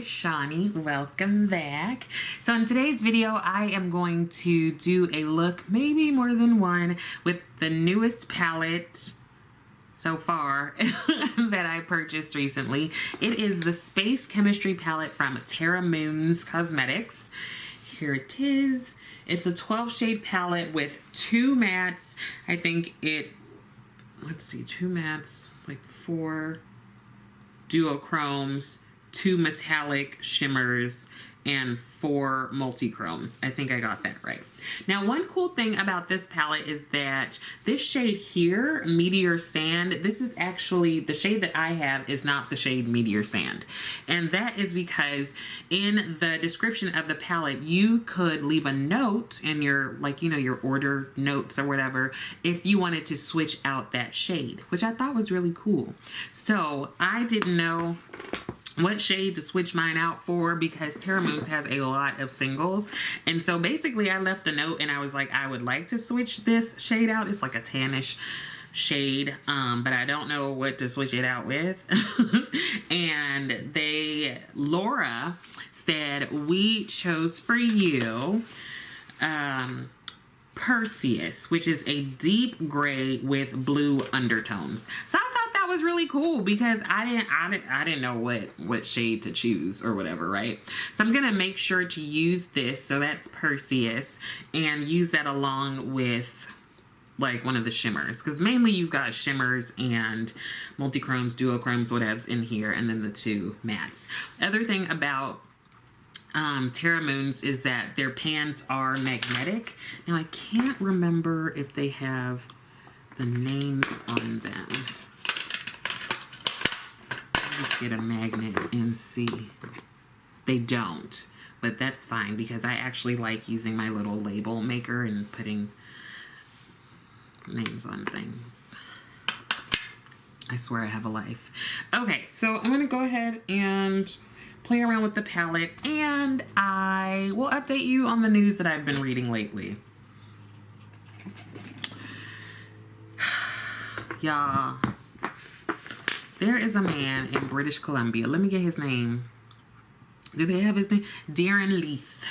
it's Shawnee. Welcome back. So in today's video, I am going to do a look, maybe more than one, with the newest palette so far that I purchased recently. It is the Space Chemistry palette from Terra Moons Cosmetics. Here it is. It's a 12 shade palette with 2 mattes. I think let's see, 2 mattes, like 4 duochromes, 2 metallic shimmers, and 4 multi-chromes. I think I got that right. Now, one cool thing about this palette is that this shade here, Meteor Sand, this is actually, the shade that I have is not the shade Meteor Sand. And that is because in the description of the palette, you could leave a note in your, your order notes or whatever, if you wanted to switch out that shade, which I thought was really cool. So I didn't know what shade to switch mine out for because Terra Moons has a lot of singles. And so basically I left a note and I was like, I would like to switch this shade out. It's like a tannish shade, but I don't know what to switch it out with. And Laura said, we chose for you Perseus, which is a deep gray with blue undertones. So I thought that was really cool because I didn't know what shade to choose or whatever, right? So I'm gonna make sure to use this, so that's Perseus, and use that along with like one of the shimmers, because mainly you've got shimmers and multi-chromes, duochromes, whatevs in here, and then the 2 mattes. Other thing about Terra Moons is that their pans are magnetic. Now I can't remember if they have the names on them. Let's get a magnet and see. They don't, but that's fine because I actually like using my little label maker and putting names on things. I swear I have a life. Okay, so I'm gonna go ahead and play around with the palette, and I will update you on the news that I've been reading lately. Y'all, there is a man in British Columbia. Let me get his name. Do they have his name? Darren Leith.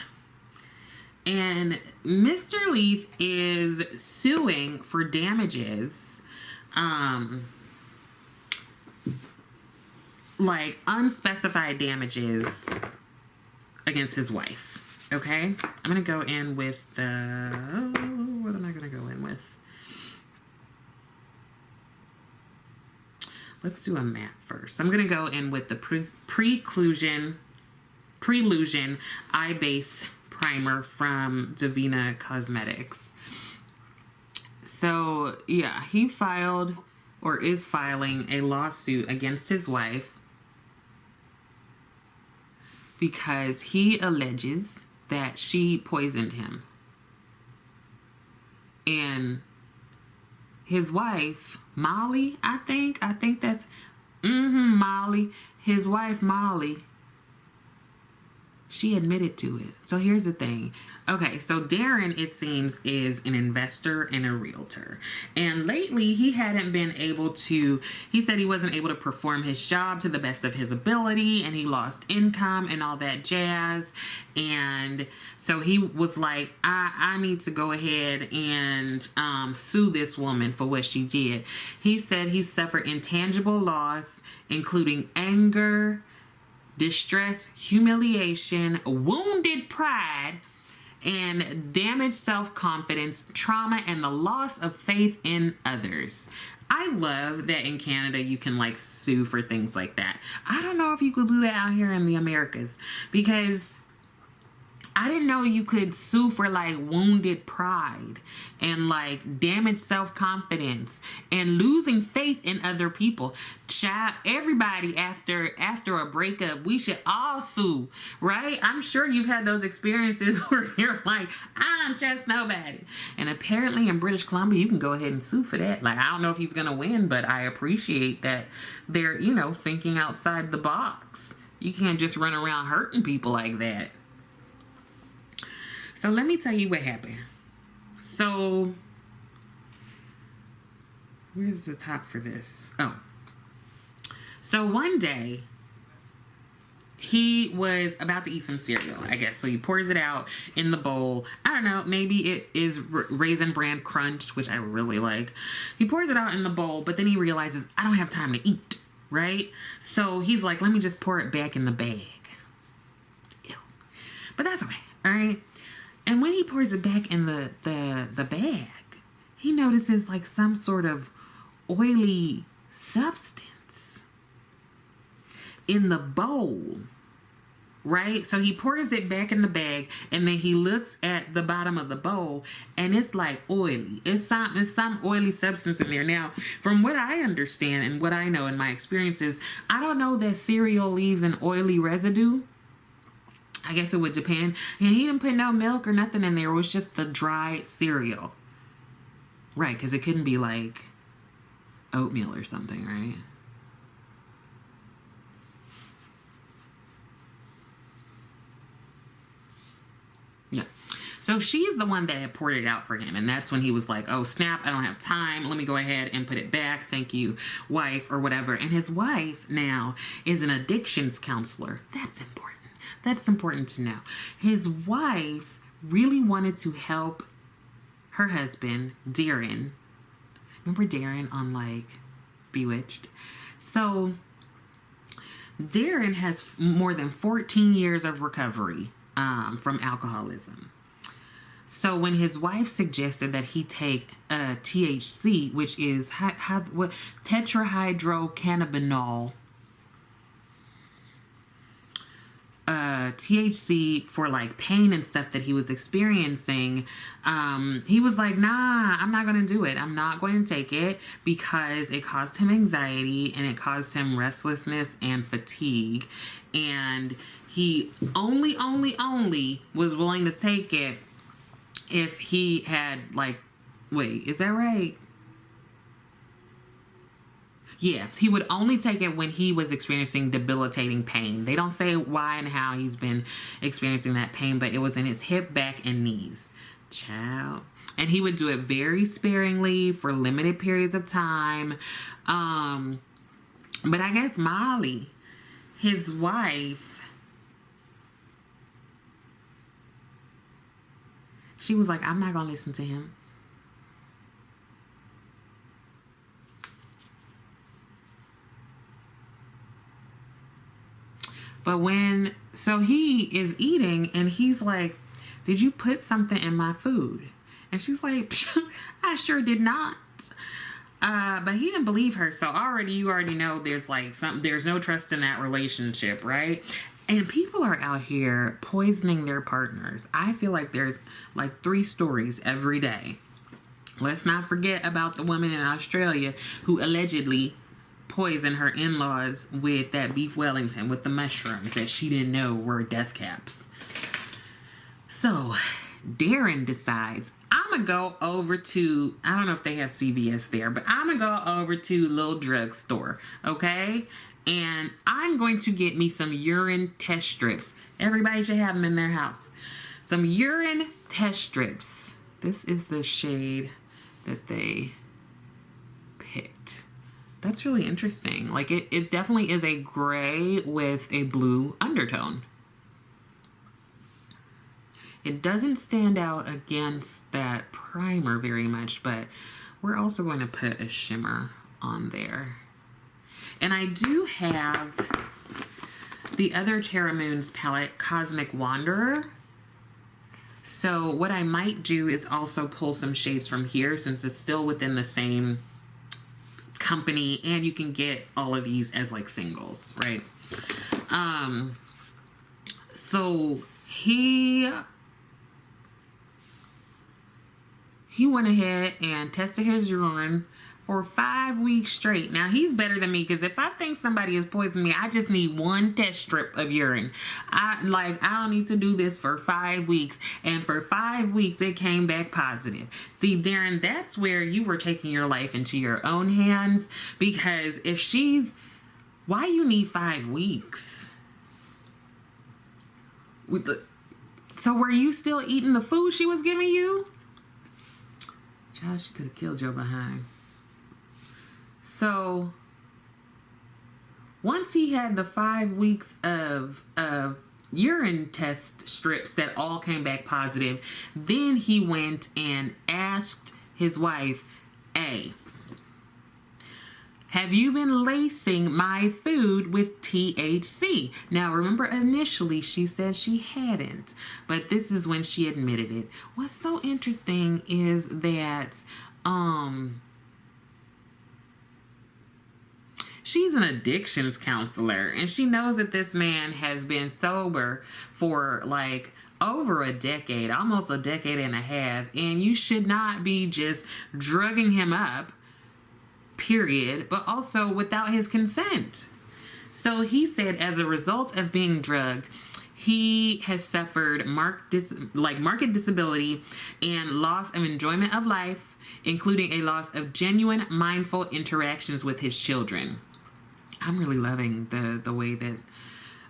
And Mr. Leith is suing for damages, like unspecified damages against his wife. Okay, I'm gonna go in with the, what am I gonna go in with? Let's do a matte first. I'm gonna go in with the Prelusion Eye Base Primer from Divina Cosmetics. So yeah, he filed or is filing a lawsuit against his wife because he alleges that she poisoned him. And his wife, Molly, I think that's, Molly, his wife, Molly, she admitted to it. So here's the thing. Okay, so Darren, it seems, is an investor and a realtor. And lately, he hadn't been able to, he said he wasn't able to perform his job to the best of his ability, and he lost income and all that jazz. And so he was like, I need to go ahead and sue this woman for what she did. He said he suffered intangible loss, including anger, distress, humiliation, wounded pride, and damaged self-confidence, trauma, and the loss of faith in others. I love that in Canada you can like sue for things like that. I don't know if you could do that out here in the Americas, because I didn't know you could sue for like wounded pride and like damaged self-confidence and losing faith in other people. Child, everybody after a breakup, we should all sue, right? I'm sure you've had those experiences where you're like, I don't trust nobody. And apparently in British Columbia, you can go ahead and sue for that. Like, I don't know if he's gonna win, but I appreciate that they're, thinking outside the box. You can't just run around hurting people like that. So let me tell you what happened. So, where's the top for this? Oh. So one day, he was about to eat some cereal, I guess. So he pours it out in the bowl. I don't know, maybe it is Raisin Bran Crunch, which I really like. He pours it out in the bowl, but then he realizes, I don't have time to eat, right? So he's like, let me just pour it back in the bag. Ew. But that's okay, all right? And when he pours it back in the bag, he notices like some sort of oily substance in the bowl, right? So he pours it back in the bag, and then he looks at the bottom of the bowl, and it's like oily. It's some oily substance in there. Now, from what I understand and what I know in my experiences, I don't know that cereal leaves an oily residue. I guess it would depend. And he didn't put no milk or nothing in there. It was just the dry cereal. Right, because it couldn't be like oatmeal or something, right? Yeah. So she's the one that had poured it out for him. And that's when he was like, oh, snap, I don't have time. Let me go ahead and put it back. Thank you, wife, or whatever. And his wife now is an addictions counselor. That's important. That's important to know. His wife really wanted to help her husband, Darren. Remember Darren on like Bewitched? So Darren has more than 14 years of recovery from alcoholism. So when his wife suggested that he take THC, which is tetrahydrocannabinol, THC for like pain and stuff that he was experiencing, he was like, nah, I'm not going to do it. I'm not going to take it because it caused him anxiety and it caused him restlessness and fatigue. And he only was willing to take it if he had like, wait, is that right? Yeah, he would only take it when he was experiencing debilitating pain. They don't say why and how he's been experiencing that pain, but it was in his hip, back, and knees. Child. And he would do it very sparingly for limited periods of time. But I guess Molly, his wife, she was like, I'm not going to listen to him. But so he is eating and he's like, did you put something in my food? And she's like, I sure did not. But he didn't believe her. So you already know there's like there's no trust in that relationship, right? And people are out here poisoning their partners. I feel like there's like 3 stories every day. Let's not forget about the woman in Australia who allegedly poison her in-laws with that beef Wellington with the mushrooms that she didn't know were death caps. So Darren decides, I'm gonna go over to, I don't know if they have CVS there, but I'm gonna go over to little drugstore, okay? And I'm going to get me some urine test strips. Everybody should have them in their house. Some urine test strips. This is the shade that they picked. That's really interesting. Like it definitely is a gray with a blue undertone. It doesn't stand out against that primer very much, but we're also going to put a shimmer on there. And I do have the other Terra Moons palette, Cosmic Wanderer. So what I might do is also pull some shades from here since it's still within the same company, and you can get all of these as like singles, right? So he went ahead and tested his urine for 5 weeks straight. Now he's better than me because if I think somebody is poisoning me, I just need 1 test strip of urine. I don't need to do this for 5 weeks. And for 5 weeks it came back positive. See, Darren, that's where you were taking your life into your own hands, because why you need 5 weeks? So were you still eating the food she was giving you? Child, she could have killed your behind. So once he had the 5 weeks of urine test strips that all came back positive, then he went and asked his wife, "Hey, have you been lacing my food with THC?" Now, remember, initially she said she hadn't, but this is when she admitted it. What's so interesting is that she's an addictions counselor, and she knows that this man has been sober for like over a decade, almost a decade and a half, and you should not be just drugging him up, period, but also without his consent. So he said as a result of being drugged, he has suffered marked disability and loss of enjoyment of life, including a loss of genuine mindful interactions with his children. I'm really loving the way that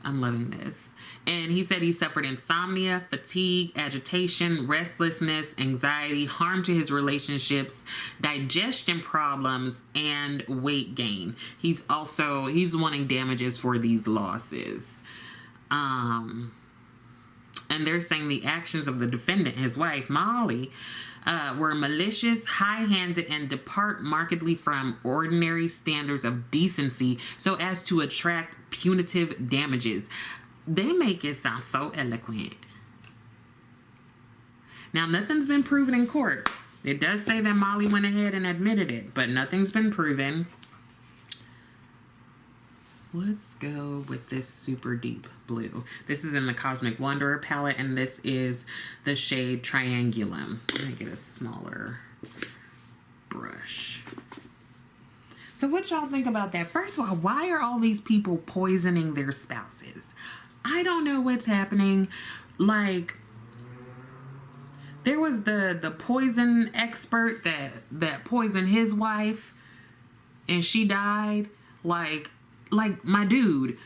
I'm loving this. And he said he suffered insomnia, fatigue, agitation, restlessness, anxiety, harm to his relationships, digestion problems, and weight gain. He's wanting damages for these losses. And they're saying the actions of the defendant, his wife, Molly, were malicious, high-handed, and depart markedly from ordinary standards of decency so as to attract punitive damages. They make it sound so eloquent. Now, nothing's been proven in court. It does say that Molly went ahead and admitted it, but nothing's been proven. Let's go with this super deep blue. This is in the Cosmic Wanderer palette, and this is the shade Triangulum. Let me get a smaller brush. So what y'all think about that? First of all, why are all these people poisoning their spouses? I don't know what's happening. Like, there was the poison expert that poisoned his wife and she died. Like my dude,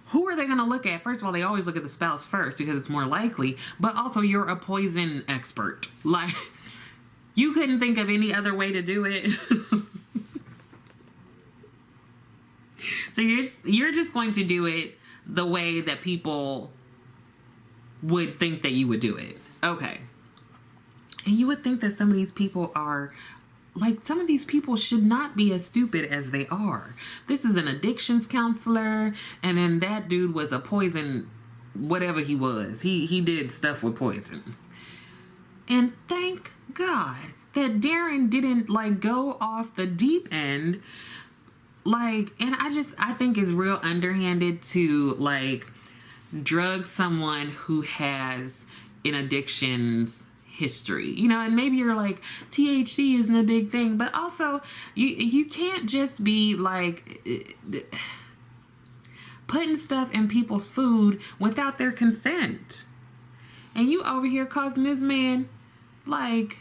who are they going to look at? First of all, they always look at the spouse first because it's more likely, but also you're a poison expert. Like, you couldn't think of any other way to do it. So you're just going to do it the way that people would think that you would do it. Okay. And you would think that some of these people are, like, some of these people should not be as stupid as they are. This is an addictions counselor, and then that dude was a poison, whatever he was. He did stuff with poisons. And thank God that Darren didn't, like, go off the deep end. Like, and I think it's real underhanded to, like, drug someone who has an addictions history, you know. And maybe you're like, THC isn't a big thing, but also you can't just be like putting stuff in people's food without their consent. And you over here causing this man like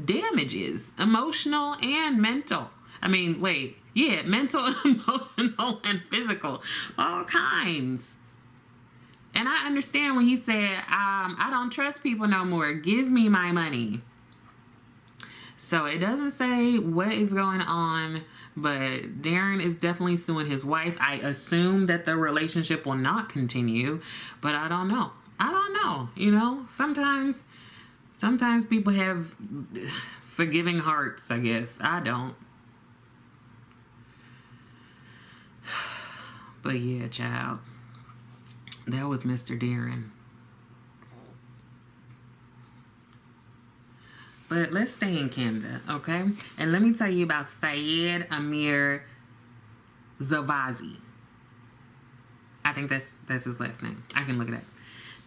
damages, emotional and mental. I mean, wait, yeah, mental, emotional, and physical, all kinds. And I understand when he said, I don't trust people no more. Give me my money. So it doesn't say what is going on, but Darren is definitely suing his wife. I assume that the relationship will not continue, but I don't know. I don't know. You know, sometimes people have forgiving hearts, I guess. I don't. But yeah, child. That was Mr. Darren. But let's stay in Canada, okay? And let me tell you about Syed Amir Zavazi. I think that's his last name. I can look it up.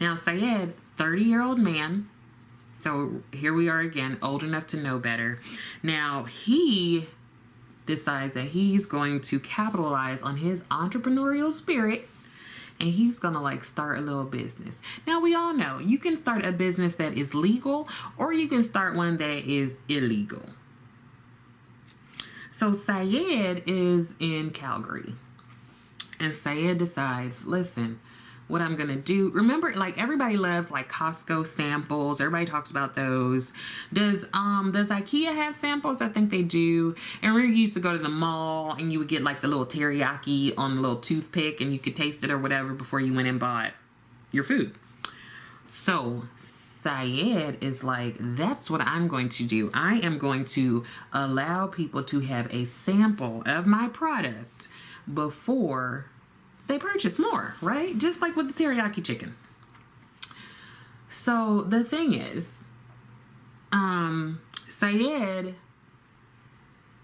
Now, Syed, 30-year-old man. So here we are again, old enough to know better. Now, he decides that he's going to capitalize on his entrepreneurial spirit, and he's gonna like start a little business. Now, we all know you can start a business that is legal, or you can start one that is illegal. So Syed is in Calgary, and Syed decides, listen, what I'm gonna do. Remember, like, everybody loves like Costco samples. Everybody talks about those. Does IKEA have samples? I think they do. And we used to go to the mall and you would get like the little teriyaki on the little toothpick and you could taste it or whatever before you went and bought your food. So Syed is like, that's what I'm going to do. I am going to allow people to have a sample of my product before they purchase more, right? Just like with the teriyaki chicken. So the thing is, Syed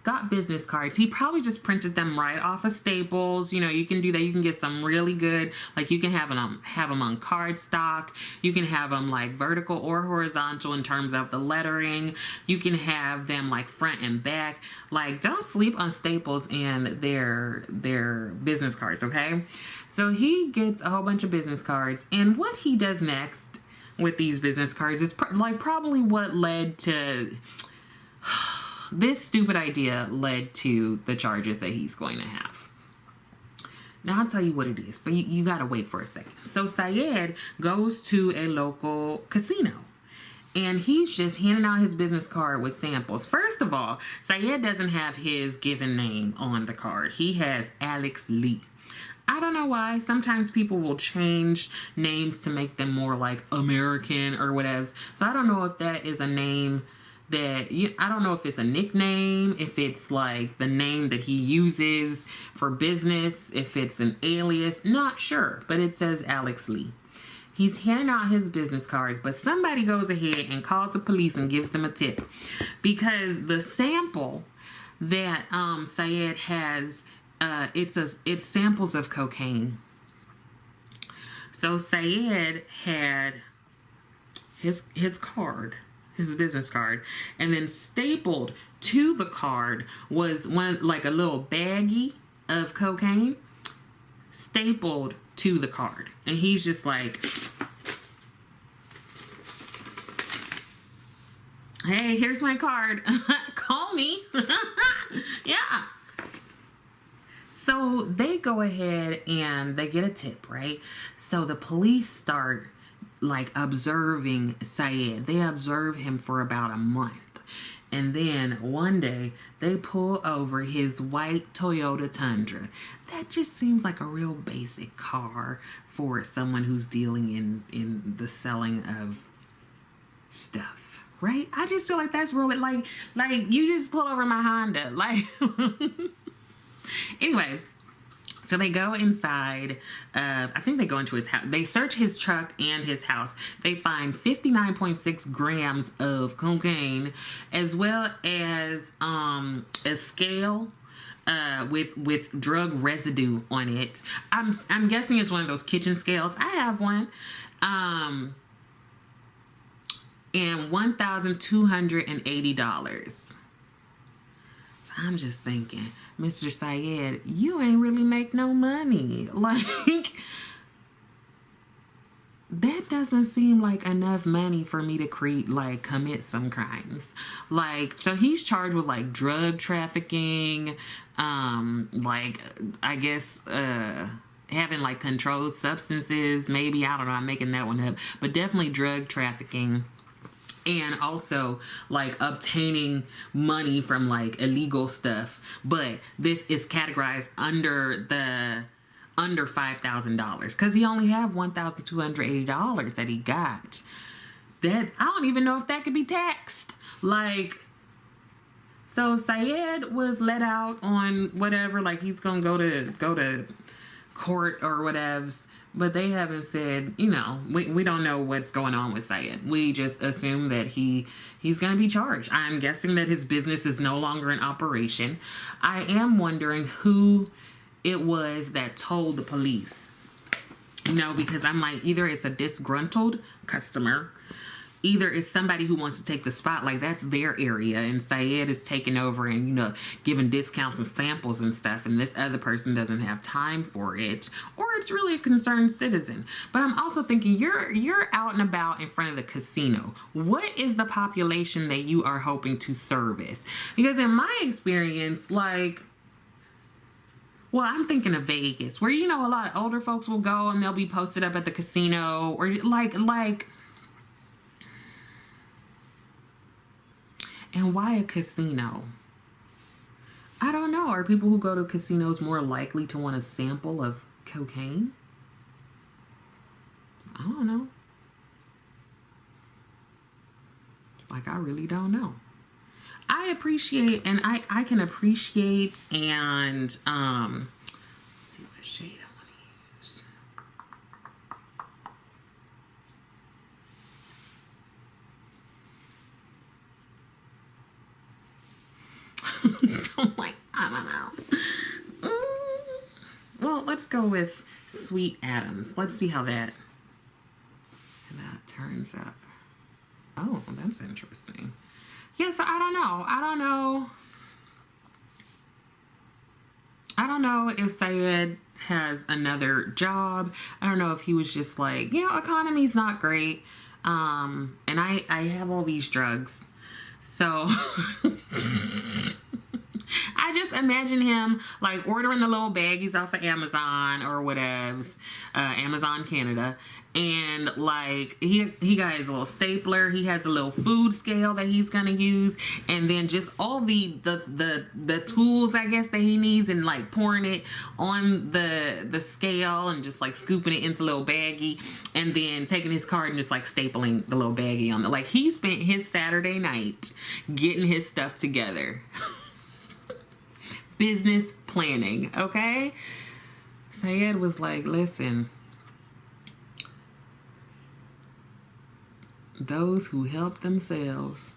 got business cards. He probably just printed them right off of Staples. You know, you can do that. You can get some really good, like you can have them on cardstock. You can have them like vertical or horizontal in terms of the lettering. You can have them like front and back. Like, don't sleep on Staples and their business cards, okay? So he gets a whole bunch of business cards, and what he does next with these business cards is probably what led to this stupid idea led to the charges that he's going to have. Now, I'll tell you what it is, but you got to wait for a second. So Syed goes to a local casino, and he's just handing out his business card with samples. First of all, Syed doesn't have his given name on the card. He has Alex Lee. I don't know why. Sometimes people will change names to make them more like American or whatever. So I don't know if that is a name I don't know if it's a nickname, if it's like the name that he uses for business, if it's an alias, not sure, but it says Alex Lee. He's handing out his business cards, but somebody goes ahead and calls the police and gives them a tip because the sample that Syed has, it's samples of cocaine. So Syed had his card, his business card, and then stapled to the card was like a little baggie of cocaine stapled to the card. And he's just like, hey, here's my card. Call me. Yeah. So they go ahead and they get a tip, right? So the police start like observing Syed. They observe him for about a month. And then one day they pull over his white Toyota Tundra. That just seems like a real basic car for someone who's dealing in the selling of stuff, right? I just feel like that's really like you just pull over my Honda. Like anyway, so they go inside, I think they go into his house. They search his truck and his house. They find 59.6 grams of cocaine, as well as a scale with drug residue on it. I'm guessing it's one of those kitchen scales. I have one. And $1,280. So I'm just thinking, Mr. Syed, you ain't really make no money. Like, that doesn't seem like enough money for me to commit some crimes. Like, so he's charged with like drug trafficking, like, I guess, having like controlled substances, maybe, I don't know, I'm making that one up, but definitely drug trafficking. And also like obtaining money from like illegal stuff. But this is categorized under $5,000 because he only have $1,280 that he got. That I don't even know if that could be taxed. Like, so Syed was let out on whatever, like he's gonna go to court or whatever. But they haven't said, you know, we don't know what's going on with Syed. We just assume that he's going to be charged. I'm guessing that his business is no longer in operation. I am wondering who it was that told the police. You know, because I'm like, either it's a disgruntled customer, either it's somebody who wants to take the spot, like that's their area, and Syed is taking over and, you know, giving discounts and samples and stuff, and this other person doesn't have time for it, or it's really a concerned citizen. But I'm also thinking, you're out and about in front of the casino. What is the population that you are hoping to service? Because in my experience, like, Well, I'm thinking of Vegas, where, you know, a lot of older folks will go and they'll be posted up at the casino, or like, and why a casino? I don't know. Are people who go to casinos more likely to want a sample of cocaine? I don't know. Like, I really don't know. I appreciate, and I can appreciate, and let's see what shade I want to use. I'm like, I don't know. Well, let's go with Sweet Adams. Let's see how that turns up. Oh, that's interesting. Yeah, so I don't know. I don't know if Syed has another job. I don't know if he was just like, you know, economy's not great. And I have all these drugs. So I just imagine him like ordering the little baggies off of Amazon or whatever, Amazon Canada. And like he got his little stapler, he has a little food scale that he's gonna use, and then just all the tools, I guess, that he needs, and like pouring it on the scale and just like scooping it into a little baggie, and then taking his card and just like stapling the little baggie on it. Like, he spent his Saturday night getting his stuff together. Business planning, okay? Syed was like, listen, those who help themselves.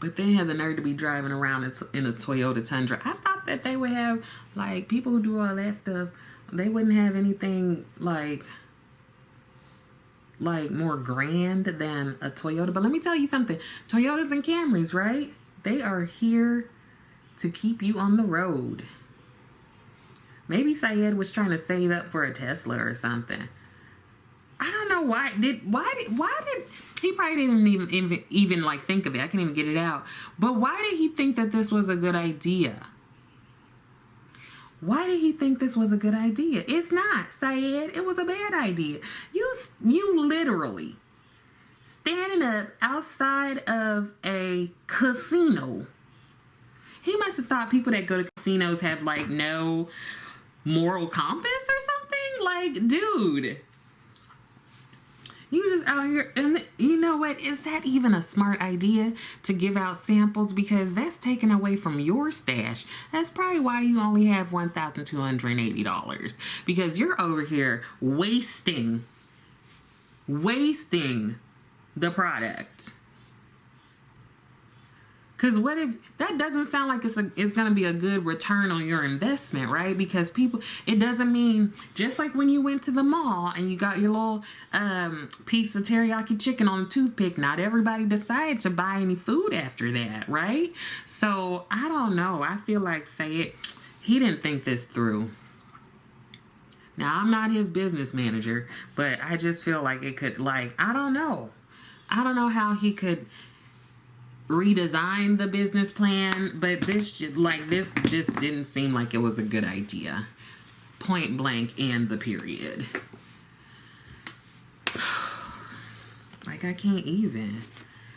But they had the nerve to be driving around in a Toyota Tundra. I thought that they would have, like, people who do all that stuff, they wouldn't have anything like more grand than a Toyota. But let me tell you something. Toyotas and Camrys, right? They are here to keep you on the road. Maybe Syed was trying to save up for a Tesla or something. I don't know why did he probably didn't even like think of it. I can't even get it out. But why did he think that this was a good idea? Why did he think this was a good idea? It's not, Syed. It was a bad idea. You literally standing up outside of a casino. He must have thought people that go to casinos have like no moral compass or something. Like, dude. You just out here, and you know what? Is that even a smart idea to give out samples? Because that's taken away from your stash. That's probably why you only have $1,280. Because you're over here wasting the product. Because what if that doesn't sound like it's going to be a good return on your investment, right? Because it doesn't mean, just like when you went to the mall and you got your little piece of teriyaki chicken on a toothpick, not everybody decided to buy any food after that, right? So I don't know. I feel like he didn't think this through. Now, I'm not his business manager, but I just feel like it could, like, I don't know. I don't know how he could redesign the business plan, but this just didn't seem like it was a good idea. Point blank, and the period. Like, I can't even.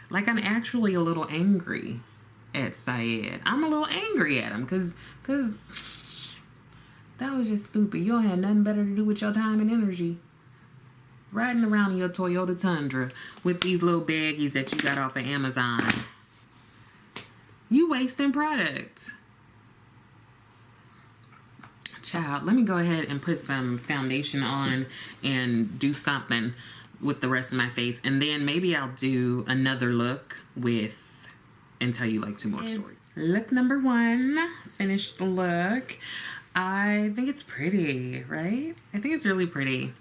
Like, I'm actually a little angry at Syed. I'm a little angry at him because that was just stupid. You don't have nothing better to do with your time and energy. Riding around in your Toyota Tundra with these little baggies that you got off of Amazon. You wasting product. Child, let me go ahead and put some foundation on and do something with the rest of my face. And then maybe I'll do another look and tell you like 2 more stories. Look number 1. Finish the look. I think it's pretty, right? I think it's really pretty.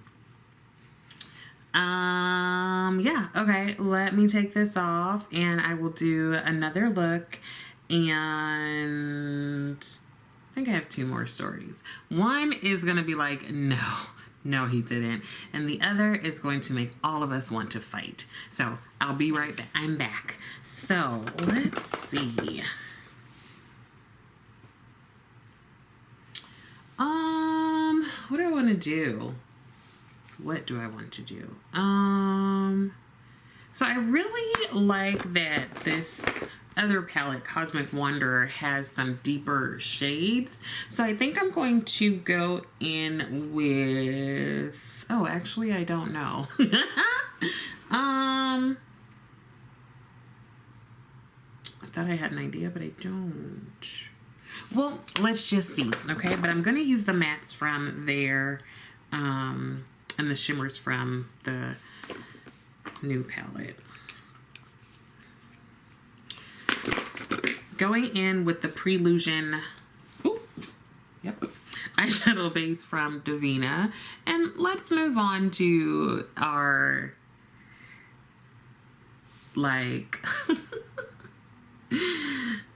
Yeah, okay, let me take this off and I will do another look, and I think I have 2 more stories. One is gonna be like, no, he didn't. And the other is going to make all of us want to fight. So I'll be right back. I'm back. So let's see. do? What do I want to do? So I really like that this other palette, Cosmic Wanderer, has some deeper shades. So I think I'm going to go in with, oh, actually, I don't know. I thought I had an idea, but I don't. Well, let's just see, okay? But I'm going to use the mattes from there, and the shimmers from the new palette. Going in with the Prelusion, eyeshadow base from Davina. And let's move on to our, like,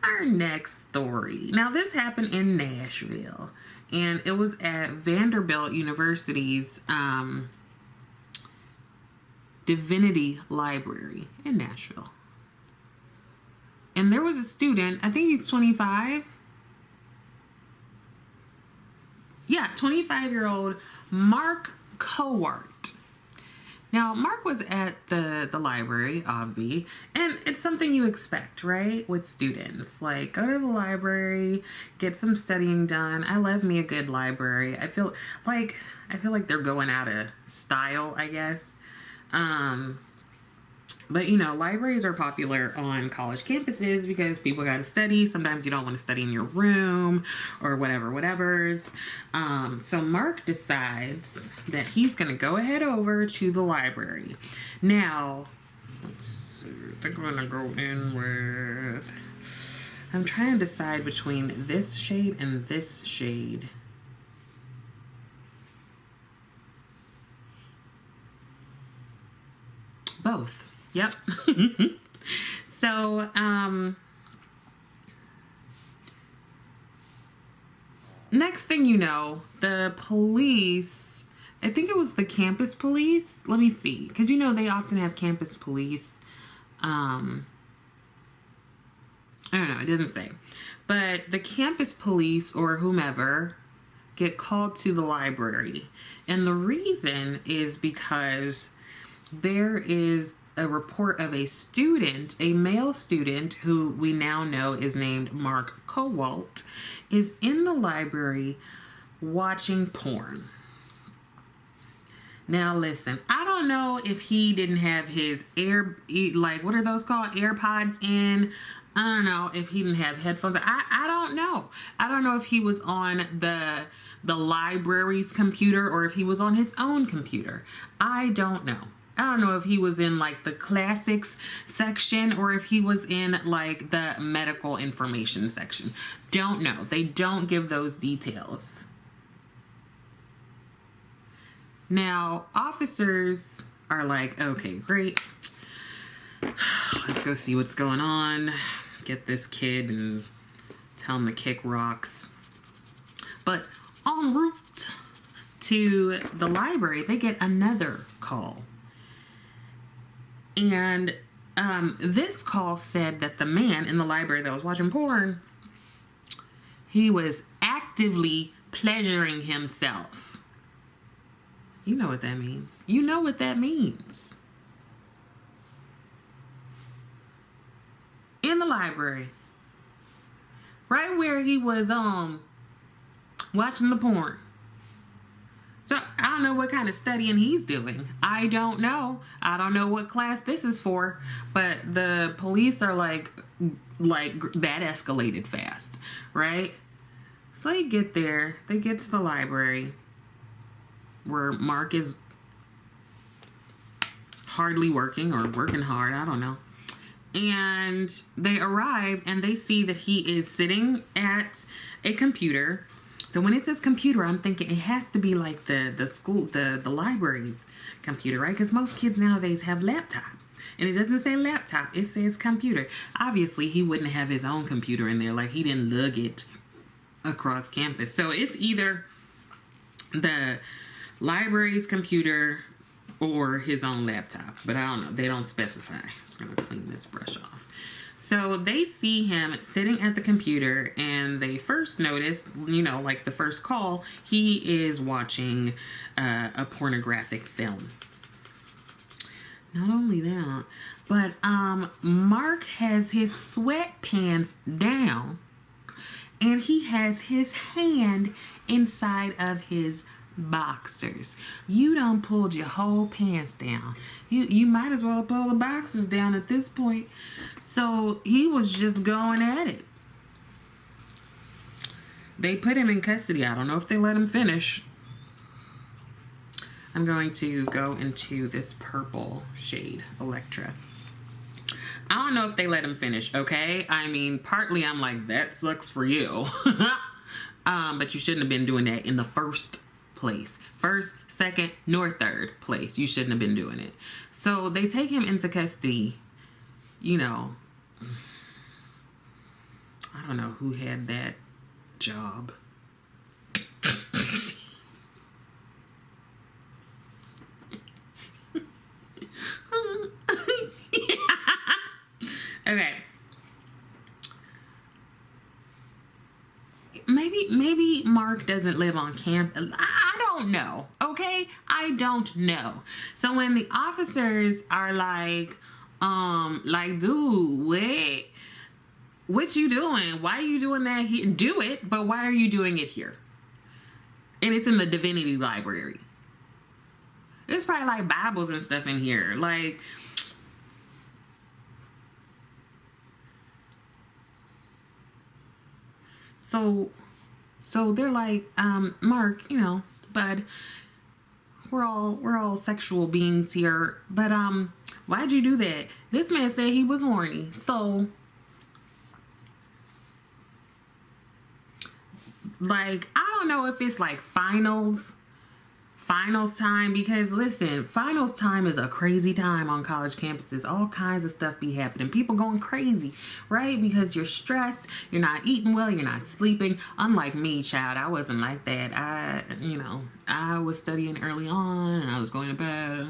our next story. Now, this happened in Nashville, and it was at Vanderbilt University's Divinity Library in Nashville. And there was a student, I think he's 25. Yeah, 25-year-old Mark Cowart. Now, Mark was at the library, obvi, and it's something you expect, right? With students. Like, go to the library, get some studying done. I love me a good library. I feel like they're going out of style, I guess. But, you know, libraries are popular on college campuses because people got to study. Sometimes you don't want to study in your room or whatever's. So Mark decides that he's going to go ahead over to the library. Now, let's see. I think I'm going to go in with... I'm trying to decide between this shade and this shade. Both. Yep. So, next thing you know, the police, I think it was the campus police. Let me see. Because, you know, they often have campus police. I don't know. It doesn't say. But the campus police or whomever get called to the library. And the reason is because there is a report of a student, a male student, who we now know is named Mark Cowart, is in the library watching porn. Now listen, I don't know if he didn't have his what are those called? AirPods in. I don't know if he didn't have headphones. I don't know. I don't know if he was on the library's computer or if he was on his own computer. I don't know. I don't know if he was in like the classics section or if he was in like the medical information section. Don't know. They don't give those details. Now, officers are like, okay, great. Let's go see what's going on. Get this kid and tell him to kick rocks. But en route to the library, they get another call. And this call said that the man in the library that was watching porn, he was actively pleasuring himself. You know what that means. You know what that means. In the library. Right where he was watching the porn. So I don't know what kind of studying he's doing. I don't know. I don't know what class this is for. But the police are like that escalated fast, right? So they get there. They get to the library where Mark is hardly working or working hard. I don't know. And they arrive and they see that he is sitting at a computer. So when it says computer, I'm thinking it has to be like the school, the library's computer, right? Because most kids nowadays have laptops. And it doesn't say laptop, it says computer. Obviously, he wouldn't have his own computer in there. Like, he didn't lug it across campus. So it's either the library's computer or his own laptop. But I don't know. They don't specify. I'm just going to clean this brush off. So they see him sitting at the computer, and they first notice, you know, like the first call, he is watching a pornographic film. Not only that, but Mark has his sweatpants down, and he has his hand inside of his boxers. You done pulled your whole pants down. You might as well pull the boxers down at this point. So he was just going at it. They put him in custody. I don't know if they let him finish. I'm going to go into this purple shade, Electra. I don't know if they let him finish, okay? I mean, partly I'm like, that sucks for you. But you shouldn't have been doing that in the first place. First, second, nor third place. You shouldn't have been doing it. So they take him into custody. You know, I don't know who had that job. Okay. Maybe Mark doesn't live on campus. I don't know. Okay? I don't know. So when the officers are like, dude, wait, what you doing? Why are you doing that here? Do it, but why are you doing it here? And it's in the Divinity Library. There's probably like Bibles and stuff in here. Like, so they're like, Mark, you know, bud, we're all sexual beings here, but why'd you do that? This man said he was horny. So like, I don't know if it's like finals time, because listen, finals time is a crazy time on college campuses. All kinds of stuff be happening. People going crazy, right? Because you're stressed, you're not eating well, you're not sleeping. Unlike me, child, I wasn't like that. I was studying early on and I was going to bed.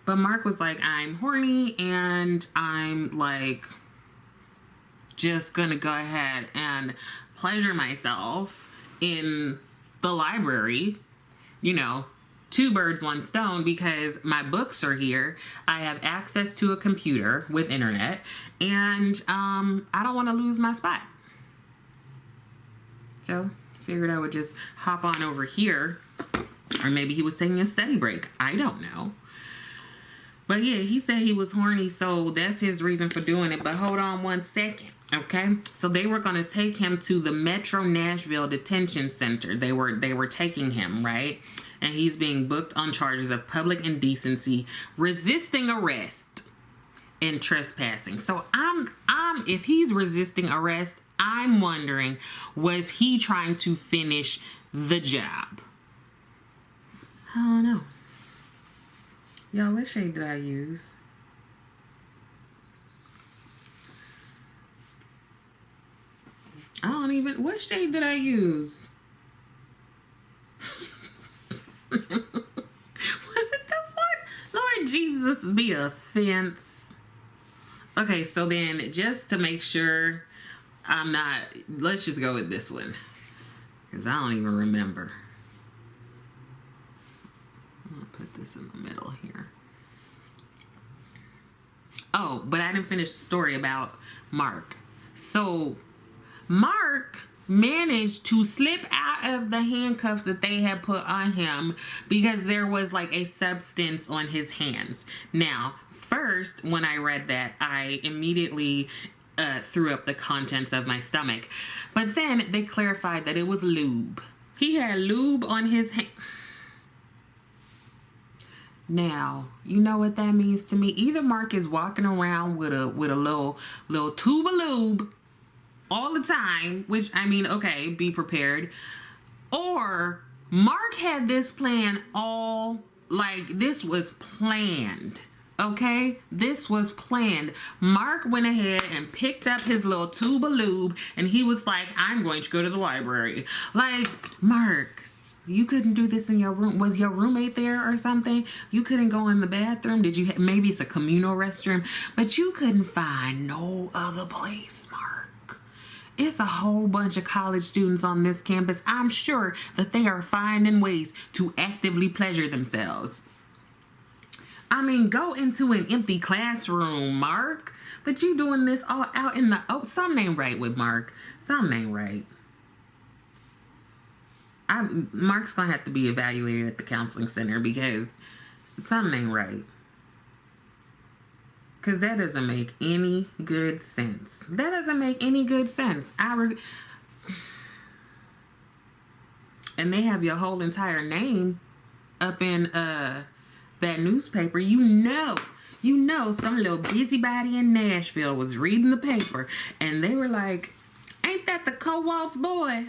But Mark was like, I'm horny and I'm like just gonna go ahead and pleasure myself in the library, you know, 2 birds, 1 stone, because my books are here. I have access to a computer with internet, and I don't want to lose my spot. So figured I would just hop on over here, or maybe he was taking a study break. I don't know. But yeah, he said he was horny, so that's his reason for doing it. But hold on 1 second. Okay, so they were going to take him to the Metro Nashville Detention Center. They were taking him, right? And he's being booked on charges of public indecency, resisting arrest, and trespassing. So if he's resisting arrest, I'm wondering, was he trying to finish the job? I don't know. Y'all, what shade did I use? What shade did I use? Was it this one? Lord Jesus, be a fence. Okay, so then just to make sure I'm not, let's just go with this one, because I don't even remember. I'm gonna put this in the middle here. Oh, but I didn't finish the story about Mark. So Mark managed to slip out of the handcuffs that they had put on him because there was like a substance on his hands. Now, first, when I read that, I immediately threw up the contents of my stomach. But then they clarified that it was lube. He had lube on his hand. Now, you know what that means to me? Either Mark is walking around with a little tube of lube all the time, which, I mean, okay, be prepared. Or Mark had this plan this was planned. Okay? This was planned. Mark went ahead and picked up his little tube of lube, and he was like, I'm going to go to the library. Like, Mark, You couldn't do this in your room? Was your roommate there or something? You couldn't go in the bathroom? Did you, maybe it's a communal restroom, but you couldn't find no other place, Mark. It's a whole bunch of college students on this campus. I'm sure that they are finding ways to actively pleasure themselves. I mean, go into an empty classroom, Mark. But you doing this all out in the... Oh, something ain't right with Mark. Something ain't right. Mark's gonna have to be evaluated at the counseling center because something ain't right. Because that doesn't make any good sense. That doesn't make any good sense. And they have your whole entire name up in that newspaper. You know some little busybody in Nashville was reading the paper and they were like, ain't that the co-op's boy?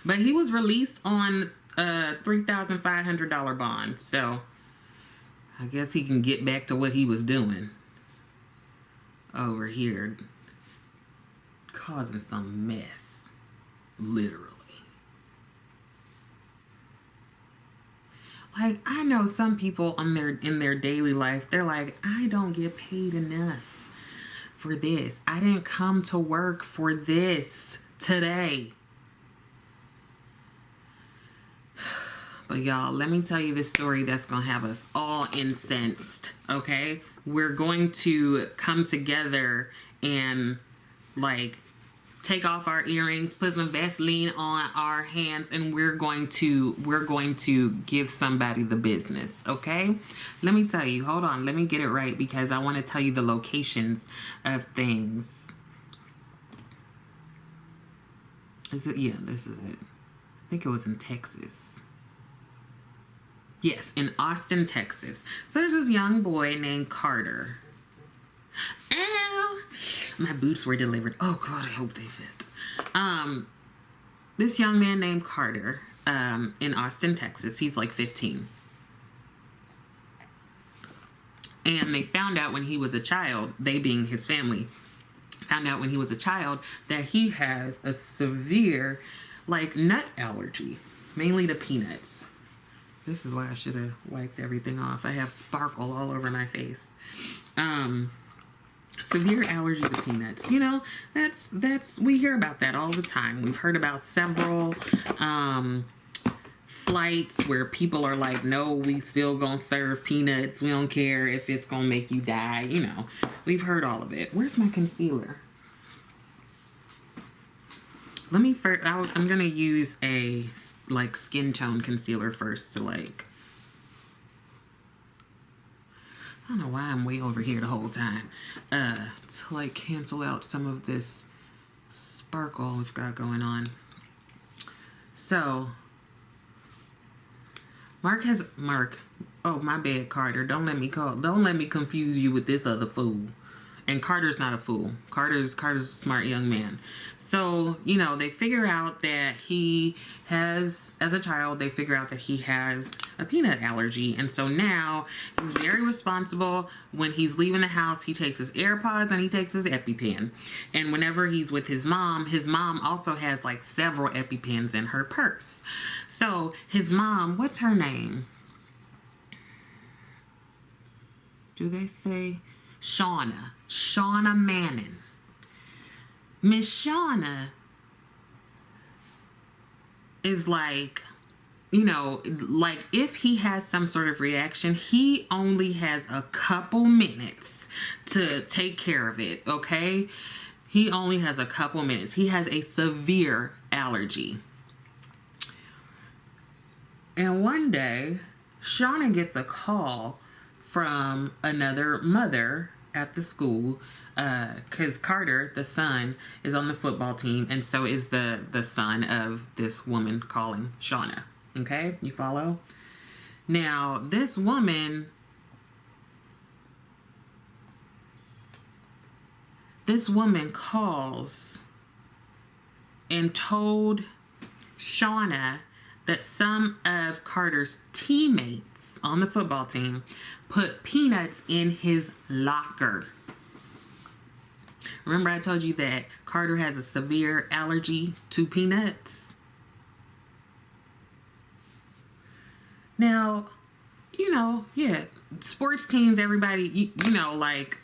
But he was released on a $3,500 bond. So I guess he can get back to what he was doing over here, causing some mess, literally. Like, I know some people in their daily life, they're like, I don't get paid enough for this. I didn't come to work for this today. But y'all, let me tell you this story that's going to have us all incensed, okay? We're going to come together and, like, take off our earrings, put some Vaseline on our hands, and we're going to give somebody the business, okay? Let me tell you, hold on, let me get it right because I want to tell you the locations of things. Is it? Yeah, this is it. I think it was in Texas. Yes, in Austin, Texas. So there's this young boy named Carter. Ow! My boots were delivered. Oh God, I hope they fit. This young man named Carter, in Austin, Texas. He's like 15. And they found out when he was a child, they being his family, found out when he was a child that he has a severe, like, nut allergy, mainly to peanuts. This is why I should have wiped everything off. I have sparkle all over my face. Severe allergy to peanuts. You know, we hear about that all the time. We've heard about several flights where people are like, no, we still gonna serve peanuts. We don't care if it's gonna make you die. You know, we've heard all of it. Where's my concealer? Let me first, I'm gonna use a like skin tone concealer first to like, I don't know why I'm way over here the whole time, to like cancel out some of this sparkle we've got going on. So Mark, oh my bad, Carter, don't let me confuse you with this other fool. And Carter's not a fool. Carter's a smart young man. So, you know, they figure out that he has, as a child, they figure out that he has a peanut allergy. And so now he's very responsible. When he's leaving the house, he takes his AirPods and he takes his EpiPen. And whenever he's with his mom also has like several EpiPens in her purse. So his mom, what's her name? Do they say? Shauna Manning. Miss Shauna is like, you know, like if he has some sort of reaction, he only has a couple minutes to take care of it, okay? He only has a couple minutes. He has a severe allergy. And one day, Shauna gets a call from another mother at the school, because Carter, the son, is on the football team, and so is the son of this woman calling Shauna. Okay, you follow? Now, this woman calls and told Shauna that some of Carter's teammates on the football team put peanuts in his locker. Remember I told you that Carter has a severe allergy to peanuts? Now, you know, yeah, sports teams, everybody, you know, like,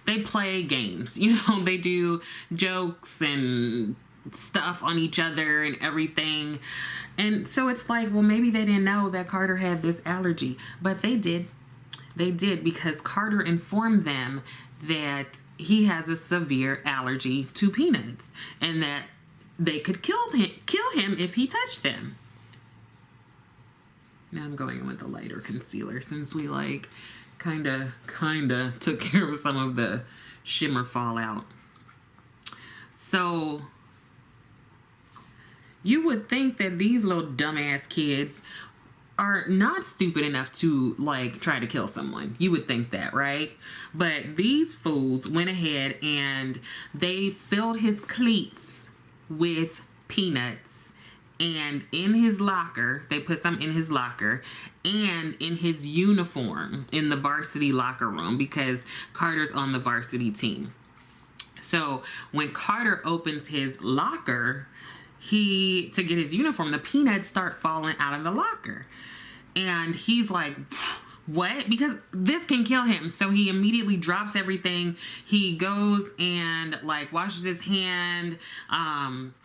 they play games. You know, they do jokes and stuff on each other and everything. And so it's like, well, maybe they didn't know that Carter had this allergy. But they did. They did, because Carter informed them that he has a severe allergy to peanuts and that they could kill him if he touched them. Now I'm going in with the lighter concealer since we like kinda took care of some of the shimmer fallout. So you would think that these little dumbass kids are not stupid enough to like try to kill someone. You would think that, right? But these fools went ahead and they filled his cleats with peanuts. And in his locker, they put some in his locker, and in his uniform in the varsity locker room, because Carter's on the varsity team. So when Carter opens his locker, to get his uniform, the peanuts start falling out of the locker. And he's like, what? Because this can kill him. So he immediately drops everything. He goes and like washes his hands.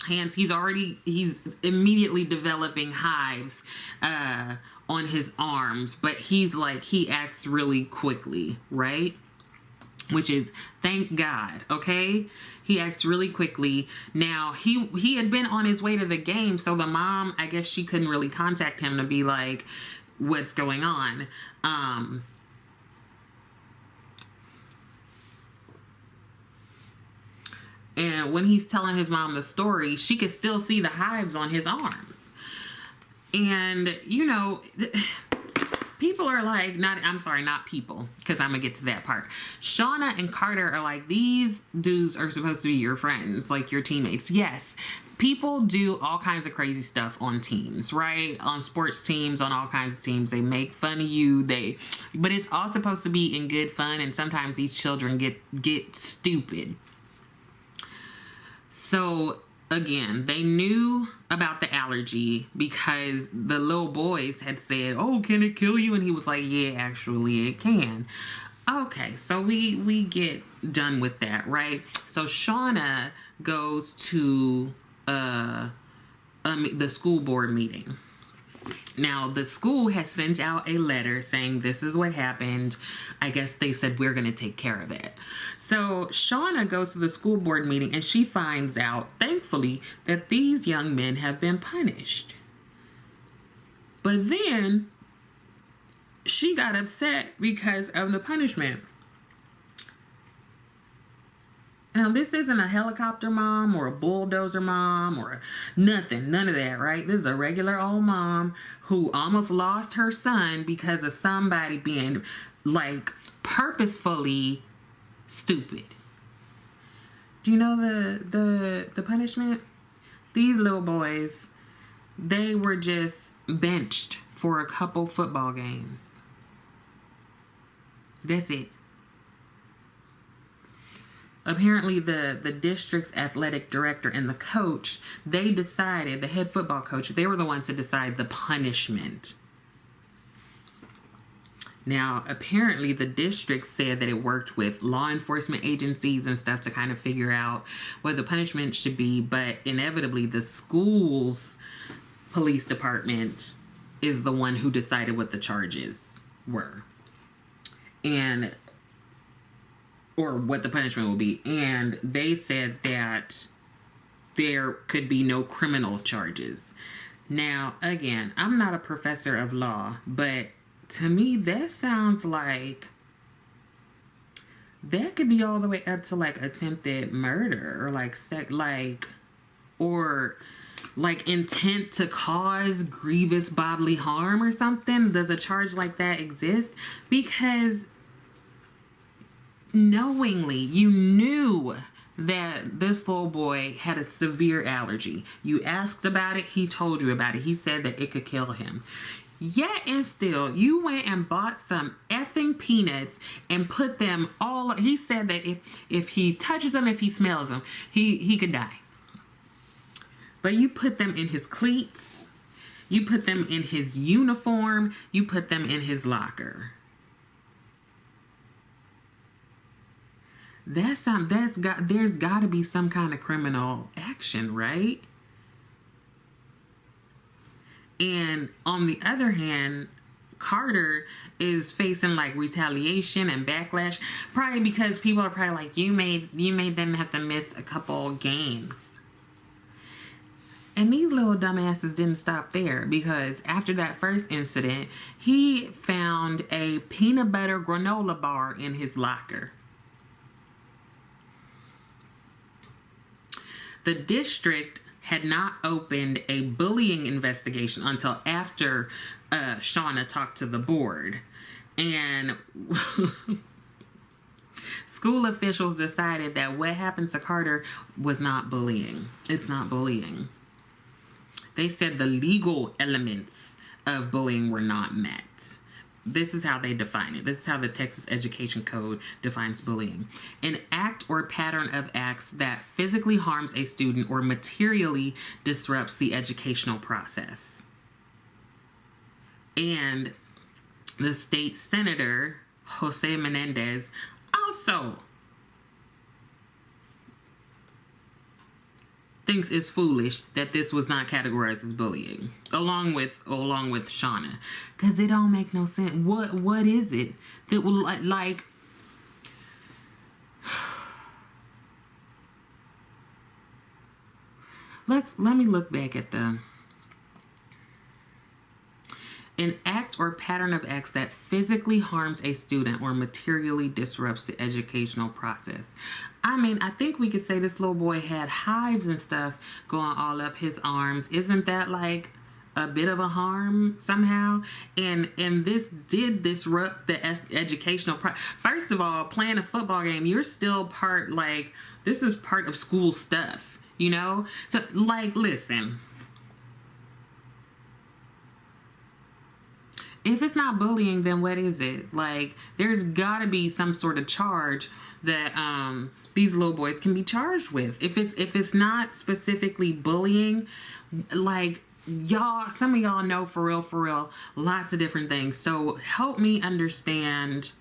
He's immediately developing hives on his arms. But he acts really quickly, right? Which is, thank God, okay? He acts really quickly. Now, he had been on his way to the game, so the mom, I guess she couldn't really contact him to be like, what's going on? And when he's telling his mom the story, she could still see the hives on his arms. And, you know, people are like, not people, because I'm going to get to that part. Shauna and Carter are like, these dudes are supposed to be your friends, like your teammates. Yes, people do all kinds of crazy stuff on teams, right? On sports teams, on all kinds of teams. They make fun of you. But it's all supposed to be in good fun, and sometimes these children get stupid. So again, they knew about the allergy because the little boys had said, oh, can it kill you? And he was like, yeah, actually it can. Okay, so we get done with that, right? So Shauna goes to the school board meeting. Now, the school has sent out a letter saying this is what happened. I guess they said we're going to take care of it. So Shauna goes to the school board meeting and she finds out, thankfully, that these young men have been punished. But then she got upset because of the punishment. Now, this isn't a helicopter mom or a bulldozer mom or nothing. None of that, right? This is a regular old mom who almost lost her son because of somebody being, like, purposefully stupid. Do you know the punishment? These little boys, they were just benched for a couple football games. That's it. Apparently the district's athletic director and the coach, they decided, the head football coach, they were the ones to decide the punishment. Now, apparently the district said that it worked with law enforcement agencies and stuff to kind of figure out what the punishment should be, but inevitably the school's police department is the one who decided what the charges were. Or what the punishment will be. And they said that there could be no criminal charges. Now, again, I'm not a professor of law, but to me, that sounds like that could be all the way up to like attempted murder or like intent to cause grievous bodily harm or something. Does a charge like that exist? Because knowingly, you knew that this little boy had a severe allergy. You asked about it, he told you about it. He said that it could kill him. Yet and still, you went and bought some effing peanuts and put them all. He said that if he touches them, if he smells them, he could die. But you put them in his cleats. You put them in his uniform. You put them in his locker. There's got to be some kind of criminal action, right? And on the other hand, Carter is facing like retaliation and backlash, probably because people are probably like, you made them have to miss a couple games. And these little dumbasses didn't stop there, because after that first incident, he found a peanut butter granola bar in his locker. The district had not opened a bullying investigation until after Shauna talked to the board. And school officials decided that what happened to Carter was not bullying. It's not bullying. They said the legal elements of bullying were not met. This is how they define it. This is how the Texas Education Code defines bullying. An act or pattern of acts that physically harms a student or materially disrupts the educational process. And the state senator, Jose Menendez, also thinks it's foolish that this was not categorized as bullying, along with Shauna, because it don't make no sense. What is it that will like? Let me look back at an act or pattern of acts that physically harms a student or materially disrupts the educational process. I mean, I think we could say this little boy had hives and stuff going all up his arms. Isn't that like a bit of a harm somehow? And this did disrupt the educational First of all, playing a football game, you're still part, like, this is part of school stuff, you know? So, like, listen. If it's not bullying, then what is it? Like, there's gotta be some sort of charge that these little boys can be charged with. If it's not specifically bullying, like, y'all, some of y'all know for real, lots of different things. So help me understand.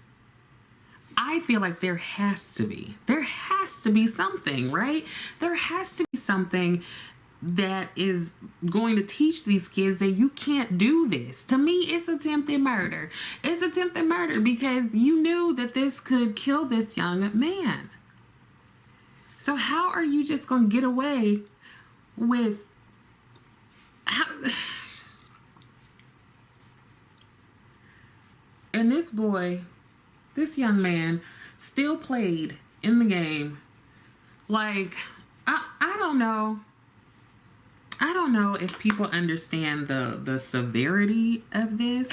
I feel like there has to be something, right? There has to be something that is going to teach these kids that you can't do this. To me, it's attempted murder. It's attempted murder because you knew that this could kill this young man. So how are you just going to get away with... And this boy, this young man, still played in the game. Like, I don't know. I don't know if people understand the severity of this.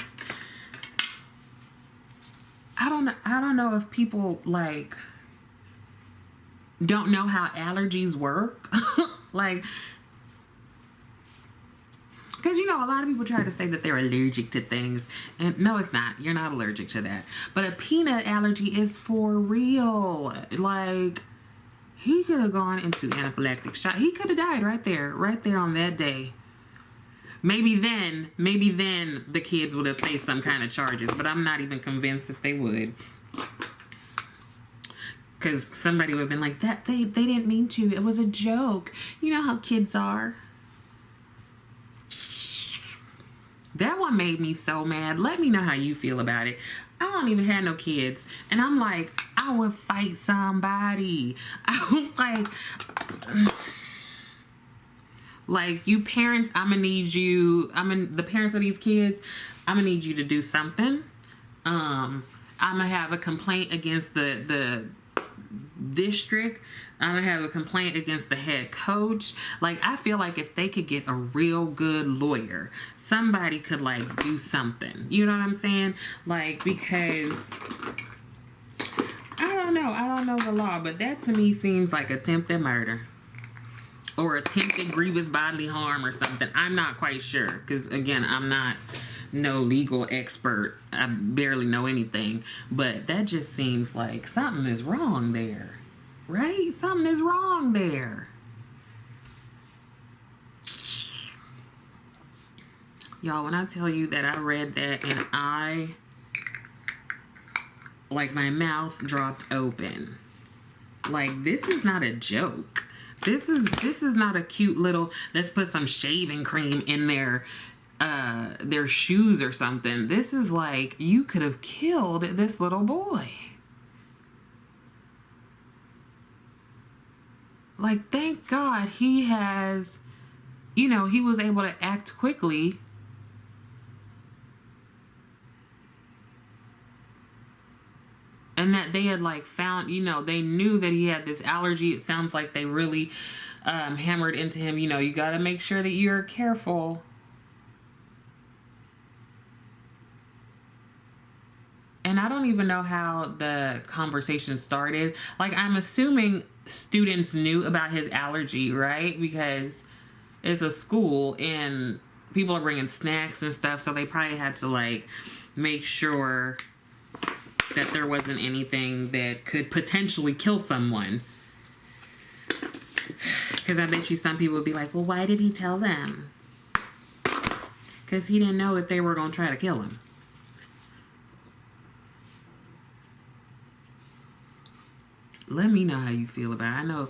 I don't know if people, like, don't know how allergies work. Like, because, you know, a lot of people try to say that they're allergic to things. And no, it's not. You're not allergic to that. But a peanut allergy is for real. Like, he could have gone into anaphylactic shock. He could have died right there on that day. Maybe then the kids would have faced some kind of charges. But I'm not even convinced that they would. Because somebody would have been like, that they didn't mean to. It was a joke. You know how kids are. That one made me so mad. Let me know how you feel about it. I don't even have no kids. And I'm like, I would fight somebody. I was like, you parents, I'm gonna need you. The parents of these kids, I'm gonna need you to do something. I'm gonna have a complaint against the district. I'm gonna have a complaint against the head coach. Like, I feel like if they could get a real good lawyer, somebody could, like, do something. You know what I'm saying? Like, because I don't know the law, but that to me seems like attempted murder or attempted grievous bodily harm or something. I'm not quite sure, because again, I'm not no legal expert. I barely know anything, but that just seems like something is wrong there, right? Something is wrong there. Y'all, when I tell you that I read that and like my mouth dropped open. Like, this is not a joke. This is not a cute little, let's put some shaving cream in their shoes or something. This is like, you could have killed this little boy. Like, thank God he has, you know, he was able to act quickly. And that they had like found, you know, they knew that he had this allergy. It sounds like they really hammered into him, you know, you got to make sure that you're careful. And I don't even know how the conversation started. Like, I'm assuming students knew about his allergy, right? Because it's a school and people are bringing snacks and stuff. So they probably had to like make sure that there wasn't anything that could potentially kill someone. Because I bet you some people would be like, well, why did he tell them? Because he didn't know that they were going to try to kill him. Let me know how you feel about it. I know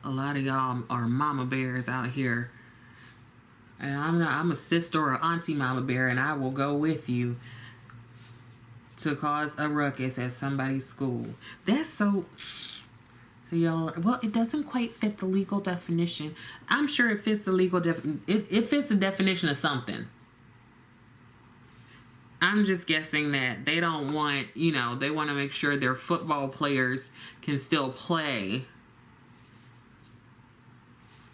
a lot of y'all are mama bears out here. And I'm a sister or auntie mama bear, and I will go with you to cause a ruckus at somebody's school. That's so y'all, well, it doesn't quite fit the legal definition. I'm sure it fits the legal it fits the definition of something. I'm just guessing that they don't want, you know, they want to make sure their football players can still play.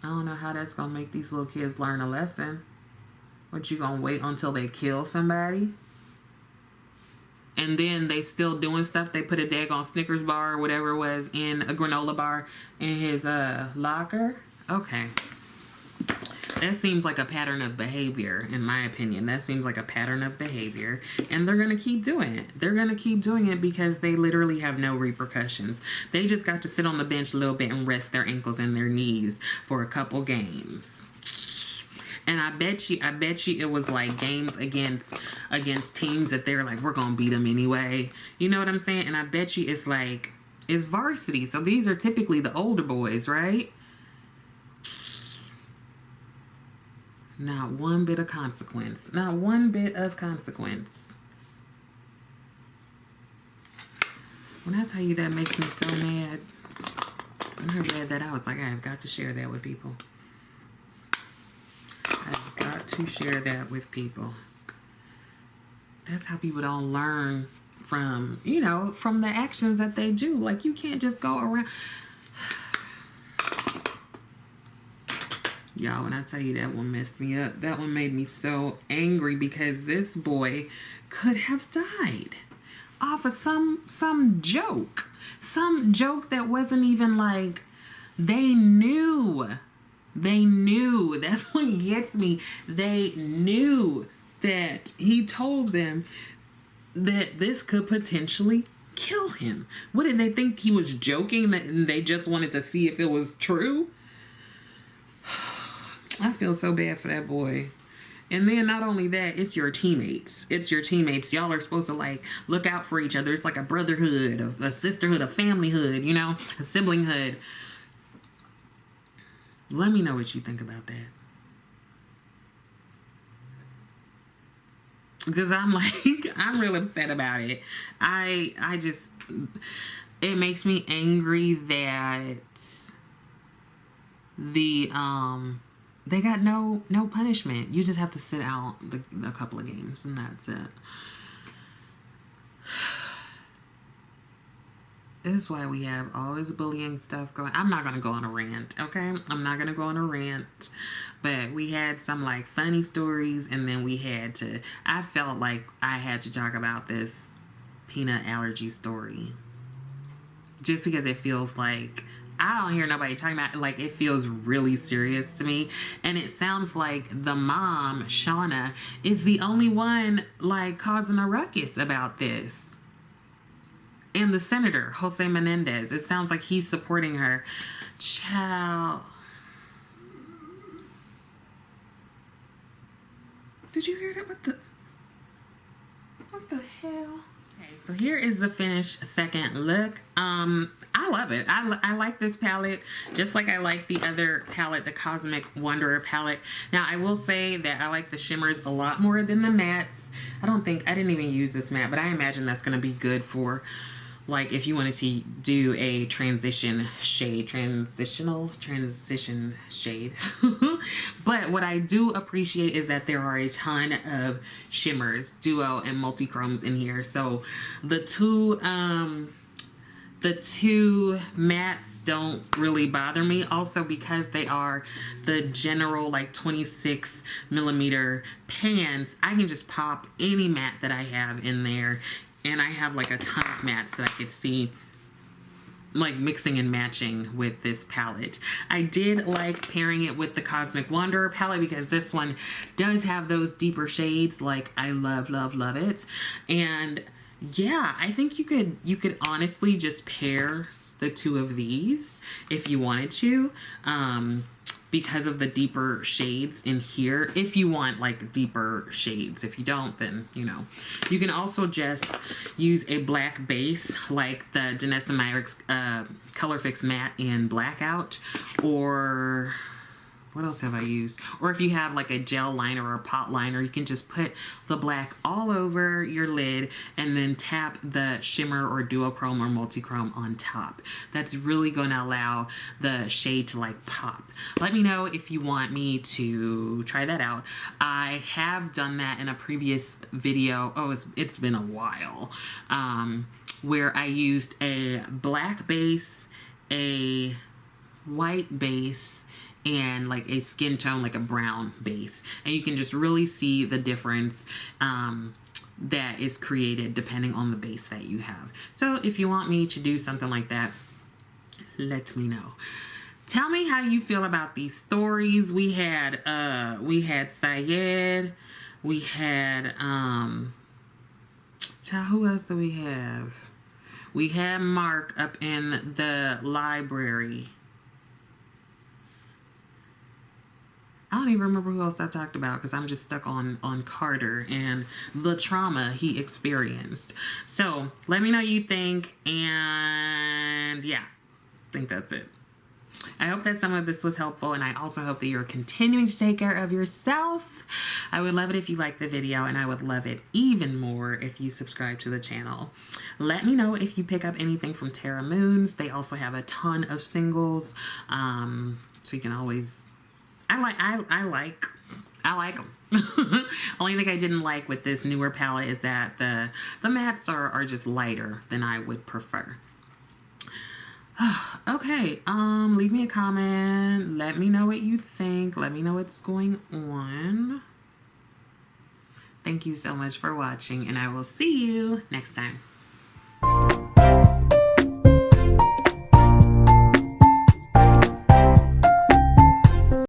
I don't know how that's gonna make these little kids learn a lesson. What, you gonna wait until they kill somebody? And then they still doing stuff. They put a daggone Snickers bar or whatever it was in a granola bar in his locker. Okay. That seems like a pattern of behavior, in my opinion. That seems like a pattern of behavior. And they're going to keep doing it. They're going to keep doing it because they literally have no repercussions. They just got to sit on the bench a little bit and rest their ankles and their knees for a couple games. And I bet you it was like games against teams that they're like, we're going to beat them anyway. You know what I'm saying? And I bet you it's like, it's varsity. So these are typically the older boys, right? Not one bit of consequence. Not one bit of consequence. When I tell you that makes me so mad. When I read that, I was like, I have got to share that with people. I've got to share that with people. That's how people don't learn from, you know, from the actions that they do. Like, you can't just go around. Y'all, when I tell you that one messed me up, that one made me so angry because this boy could have died off of some joke. Some joke that wasn't even like, they knew. They knew. That's what gets me. They knew that he told them that this could potentially kill him. What, did they think he was joking and they just wanted to see if it was true? I feel so bad for that boy. And then not only that, it's your teammates. It's your teammates. Y'all are supposed to like look out for each other. It's like a brotherhood, a sisterhood, a familyhood, you know, a siblinghood. Let me know what you think about that. Because I'm like, I'm real upset about it. I just, it makes me angry that they got no punishment. You just have to sit out a couple of games and that's it. This is why we have all this bullying stuff going. I'm not going to go on a rant, okay? I'm not going to go on a rant. But we had some, like, funny stories, and then I felt like I had to talk about this peanut allergy story. Just because it feels like I don't hear nobody talking about it. Like, it feels really serious to me. And it sounds like the mom, Shauna, is the only one, like, causing a ruckus about this. And the senator, Jose Menendez. It sounds like he's supporting her. Child. Did you hear that? What the hell? Okay, so here is the finished second look. I love it. I like this palette just like I like the other palette, the Cosmic Wanderer palette. Now, I will say that I like the shimmers a lot more than the mattes. I didn't even use this matte, but I imagine that's going to be good for, like, if you wanted to do a transition shade. But what I do appreciate is that there are a ton of shimmers, duo and multi-chromes in here. So the two mattes don't really bother me. Also, because they are the general, like, 26 millimeter pans, I can just pop any matte that I have in there. And I have, like, a ton of mattes that I could see, like, mixing and matching with this palette. I did like pairing it with the Cosmic Wanderer palette because this one does have those deeper shades. Like, I love, love, love it. And yeah, I think you could honestly just pair the two of these if you wanted to. Because of the deeper shades in here, if you want, like, deeper shades. If you don't, then, you know. You can also just use a black base, like the Danessa Myricks ColorFix Matte in Blackout, or what else have I used? Or if you have, like, a gel liner or a pot liner, you can just put the black all over your lid and then tap the shimmer or duochrome or multi-chrome on top. That's really going to allow the shade to, like, pop. Let me know if you want me to try that out. I have done that in a previous video. Oh, it's been a while. Where I used a black base, a white base, and, like, a skin tone, like a brown base. And you can just really see the difference that is created depending on the base that you have. So if you want me to do something like that, let me know. Tell me how you feel about these stories. We had Syed, we had who else do we have? We had Mark up in the library. I don't even remember who else I talked about because I'm just stuck on Carter and the trauma he experienced. So let me know what you think, and yeah, I think that's it. I hope that some of this was helpful, and I also hope that you're continuing to take care of yourself. I would love it if you liked the video, and I would love it even more if you subscribe to the channel. Let me know if you pick up anything from Terra Moons. They also have a ton of singles, so you can always... I like them. Only thing I didn't like with this newer palette is that the mattes are just lighter than I would prefer. Okay, leave me a comment. Let me know what you think. Let me know what's going on. Thank you so much for watching, and I will see you next time.